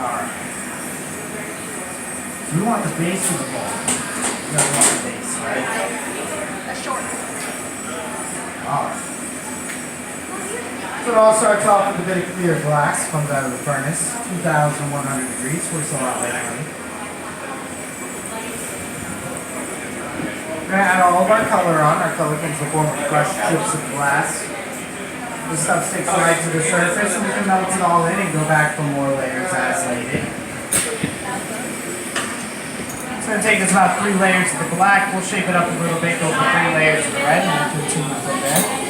Alright. So we want the base of the bowl. We don't want the base, right? A short. Alright. So it all starts off with a bit of clear glass, comes out of the furnace, 2,100 degrees, works a lot like honey. We're going to add all of our color on. Our color comes in the form of crushed chips of glass. The stuff sticks right to the surface and we can melt it all in and go back for more layers as needed. It's going to take us about 3 layers of the black. We'll shape it up a little bit, go for 3 layers of the red, and we'll continue from there.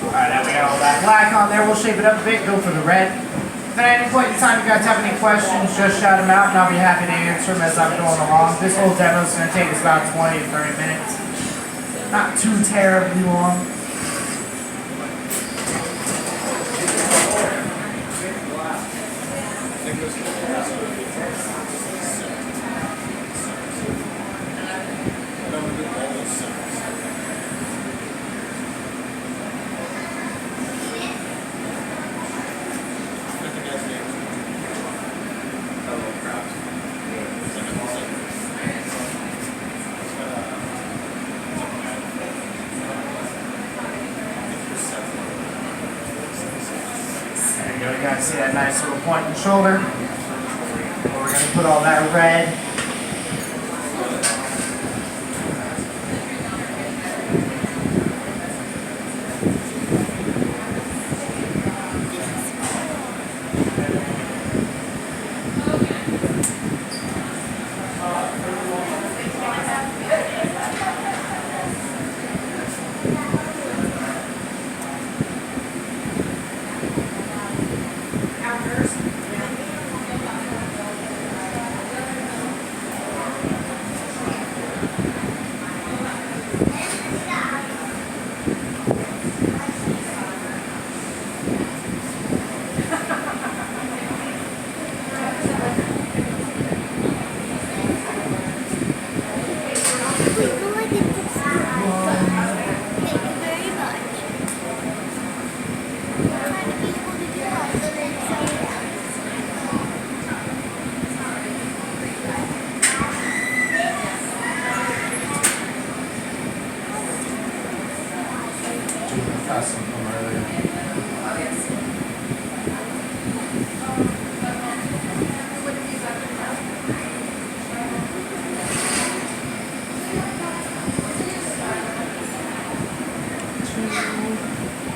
Alright, now we got all that black on there. We'll shape it up a bit, go for the red. If at any point in time you guys have any questions, just shout them out and I'll be happy to answer them as I'm going along. This whole demo is going to take us about 20 to 30 minutes. Not too terribly long. You guys see that nice little point in the shoulder? Well, we're going to put all that red.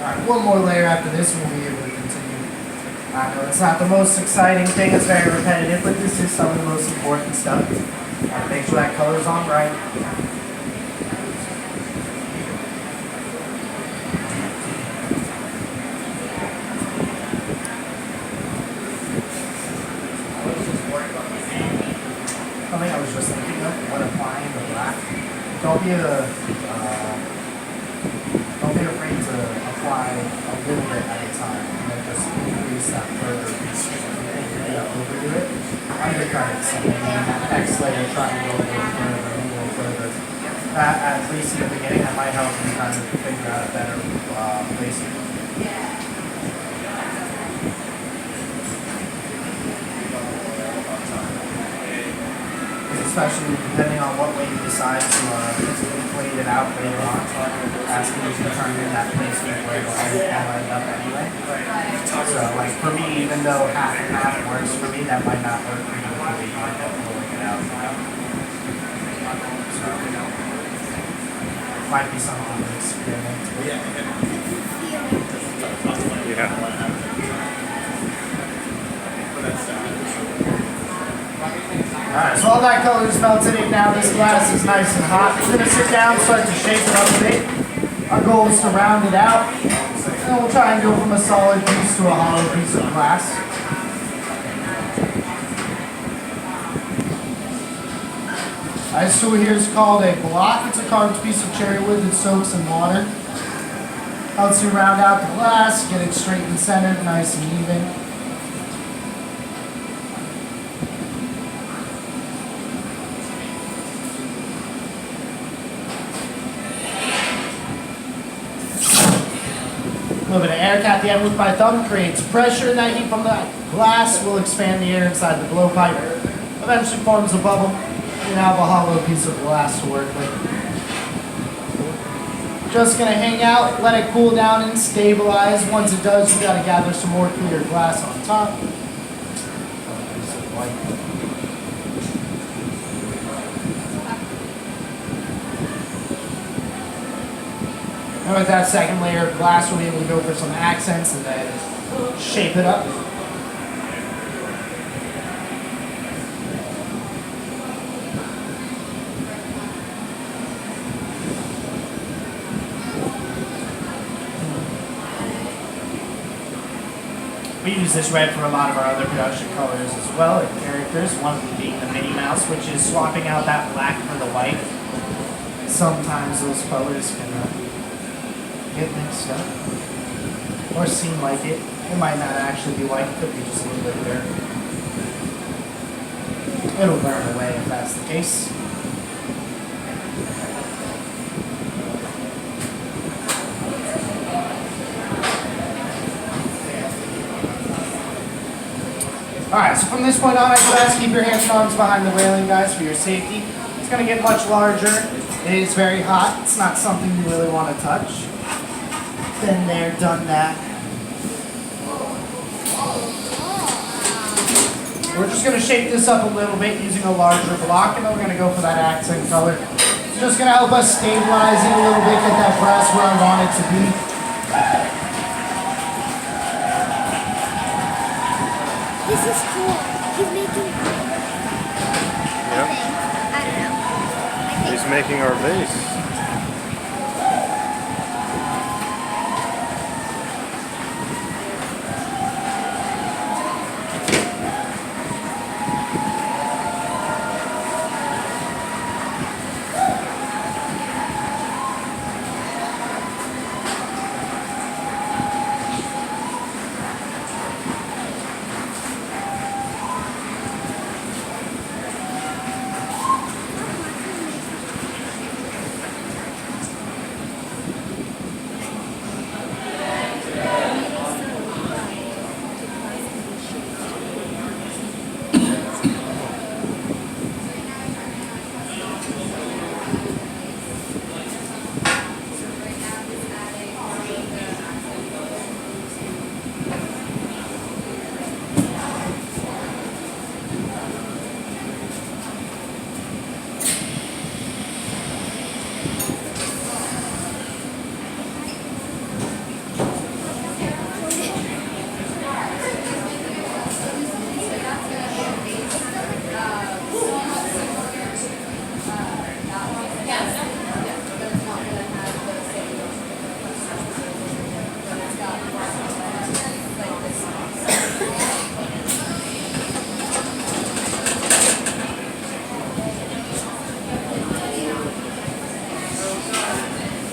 Alright, one more layer after this and we'll be able to continue. I know it's not the most exciting thing, it's very repetitive, but this is some of the most important stuff. Make sure that color's on right. Something I was just thinking of when applying the black. Don't be afraid to apply a little bit at a time and then just increase that further. Overdo it, undercut it some, and then that next layer try and go a little further. At least in the beginning, that might help you kind of figure out a better placement. Especially depending on what way you decide to inflate it out later on. Asking you to turn in that placement where it'll end up anyway. So like for me, even though half and half works for me, that might not work for you. You might have to work it out now. So might be something to experiment with. Yeah. Alright, so all that color is melted in now. This glass is nice and hot. We're going to sit down, start to shape it up a bit. Our goal is to round it out. And we'll try and go from a solid piece to a hollow piece of glass. This tool here is called a block. It's a carved piece of cherry wood that soaks in water. Helps you round out the glass, get it straight and centered, nice and even. A little bit of air at the end with my thumb creates pressure, and that heat from the glass will expand the air inside the blowpipe. Eventually forms a bubble. You now have a hollow piece of glass to work with. Just gonna hang out, let it cool down and stabilize. Once it does, you gotta gather some more clear glass on top. And with that second layer of glass, we'll be able to go for some accents and then shape it up. We use this red for a lot of our other production colors as well, and characters, one of them being the Minnie Mouse, which is swapping out that black for the white. Sometimes those colors can get mixed up, or seem like it. It might not actually be white, it could be just a little bit of air. It'll burn away if that's the case. Alright, so from this point on, I would ask keep your hands and arms behind the railing, guys, for your safety. It's going to get much larger. It is very hot. It's not something you really want to touch. Been there, done that. We're just going to shape this up a little bit using a larger block, and then we're going to go for that accent color. It's just going to help us stabilize it a little bit, get that brass where I want it to be. This is cool. He's making... Yep. I don't know. He's making our vase.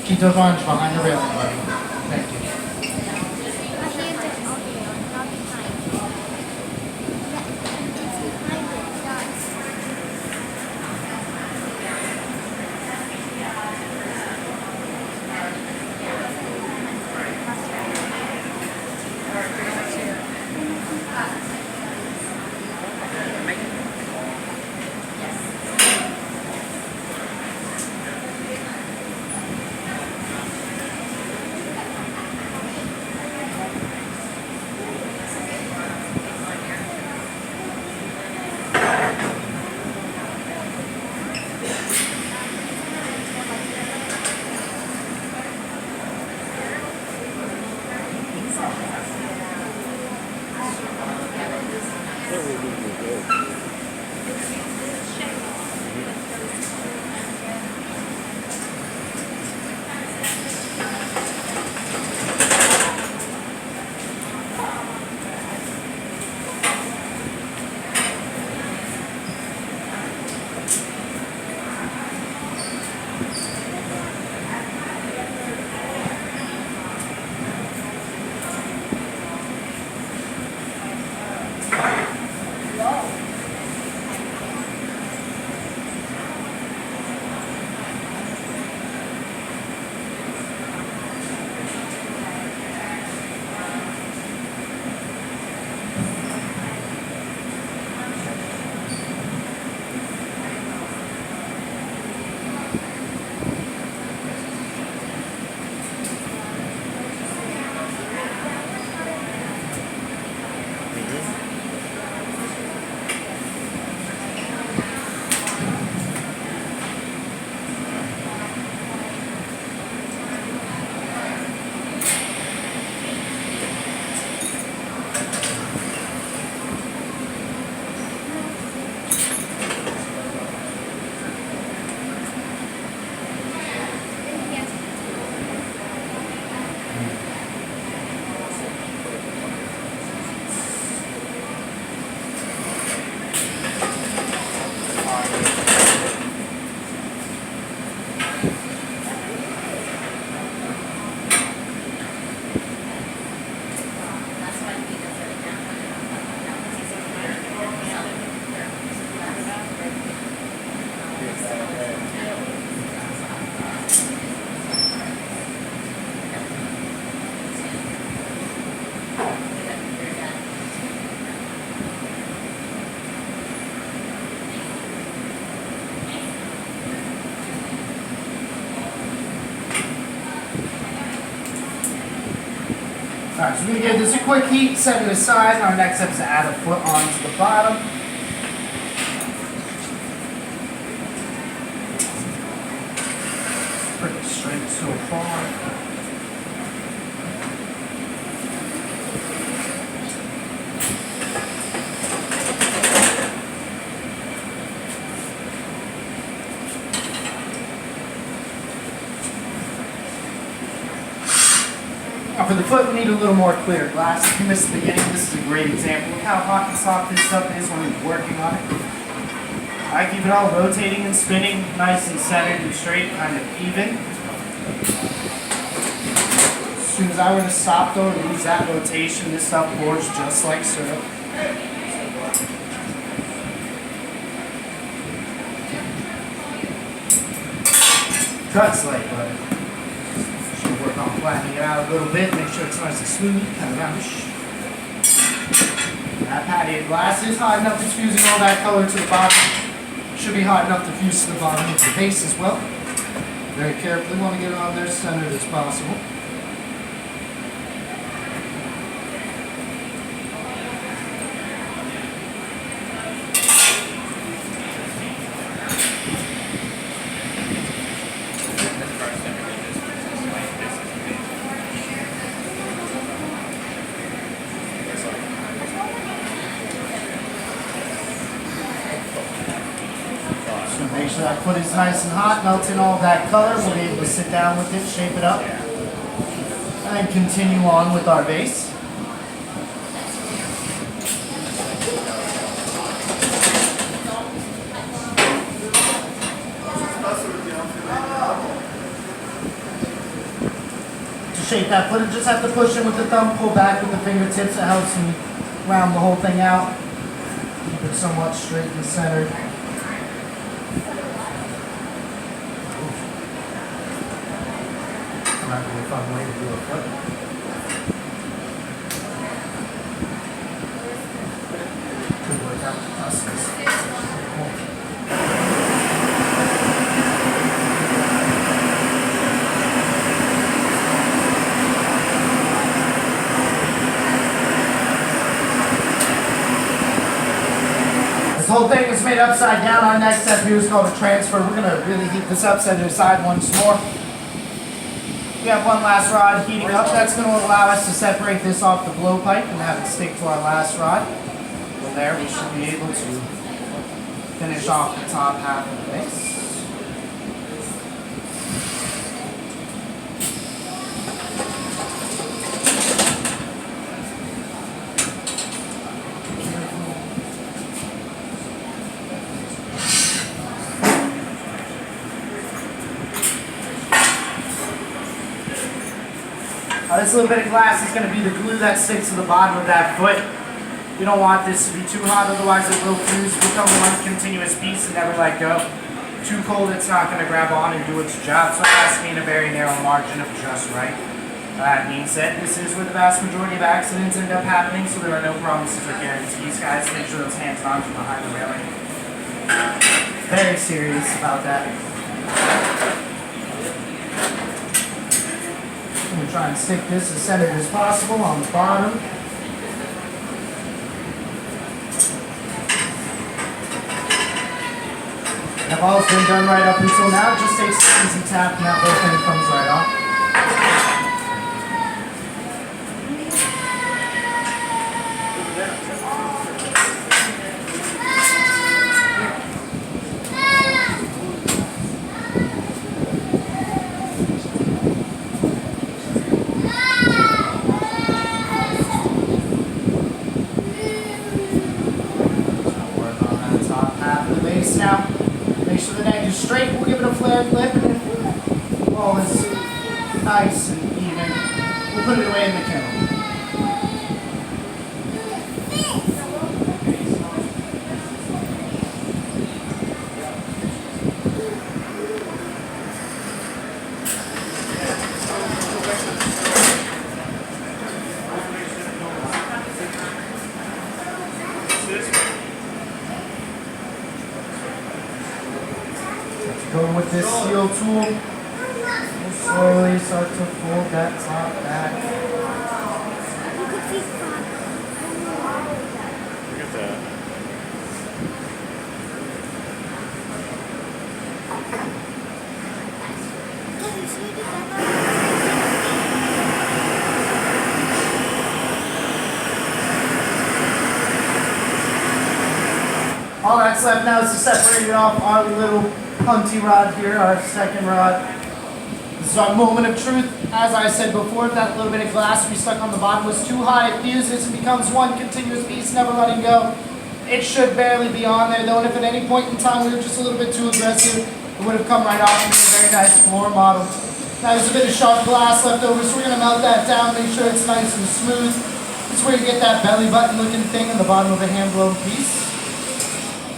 Keep those arms behind the railing, buddy. Thank you. My hands are all there, not behind. Yeah, it's behind it, guys. Alright, so we're going to give this a quick heat, set it aside, and our next step is to add a foot onto the bottom. Pretty straight so far. Now for the foot, we need a little more clear glass. If you missed the beginning, this is a great example of how hot and soft this stuff is when you're working on it. I keep it all rotating and spinning, nice and centered and straight, kind of even. As soon as I were to stop though and lose that rotation, this stuff pours just like syrup. Cuts like butter. Should work on flattening it out a little bit, make sure it's nice and smooth, kind of roundish. That patty glass is hot enough, it's fusing all that color to the bottom. Should be hot enough to fuse to the bottom of the base as well. Very carefully, want to get it on there as centered as possible. Make sure that foot is nice and hot, melt in all that color. We'll be able to sit down with it, shape it up, and continue on with our base. To shape that foot, you just have to push in with the thumb, pull back with the fingertips. It helps me round the whole thing out. Keep it somewhat straight and centered. Might be a fun way to do a foot. Could work out for us. This whole thing is made upside down. Our next step here is called a transfer. We're going to really heat this up, set it aside once more. We have one last rod heating up. That's going to allow us to separate this off the blowpipe and have it stick to our last rod. From there, we should be able to finish off the top half of the base. This little bit of glass is going to be the glue that sticks to the bottom of that foot. We don't want this to be too hot, otherwise it will fuse, become one continuous piece and never let go. Too cold, it's not going to grab on and do its job, so it has to be in a very narrow margin of just right. That being said, this is where the vast majority of accidents end up happening, so there are no promises or guarantees, guys. Make sure those hands and arms are behind the railing. Very serious about that. I'm going to try and stick this as centered as possible on the bottom. If all's been done right up until now, it just takes an easy tap and that whole thing comes right off. Now, make sure the neck is straight. We'll give it a flared lip, and if all is nice and even, we'll put it away in the kennel. Go with this seal tool. We'll slowly start to fold that top back. All that's left now is to separate it off our little punty rod here, our second rod. This is our moment of truth. As I said before, if that little bit of glass we stuck on the bottom was too high, it fuses and becomes one continuous piece, never letting go. It should barely be on there, though, and if at any point in time we were just a little bit too aggressive, it would have come right off and been a very nice floor model. Now there's a bit of sharp glass left over, so we're going to melt that down, make sure it's nice and smooth. This is where you get that belly button looking thing in the bottom of a hand-blown piece.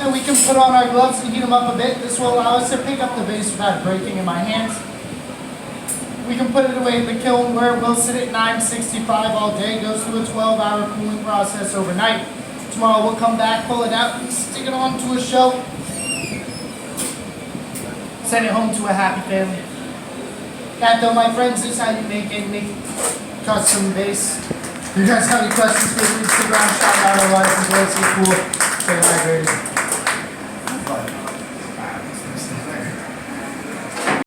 Then we can put on our gloves and heat them up a bit. This will allow us to pick up the vase without breaking in my hands. We can put it away in the kiln where it will sit at 965 all day, goes through a 12-hour cooling process overnight. Tomorrow we'll come back, pull it out, and stick it onto a shelf. Send it home to a happy family. That, though, my friends, is how you make a custom vase. If you guys have any questions, feel free to stick around, shout out, otherwise enjoy, stay cool, stay hydrated.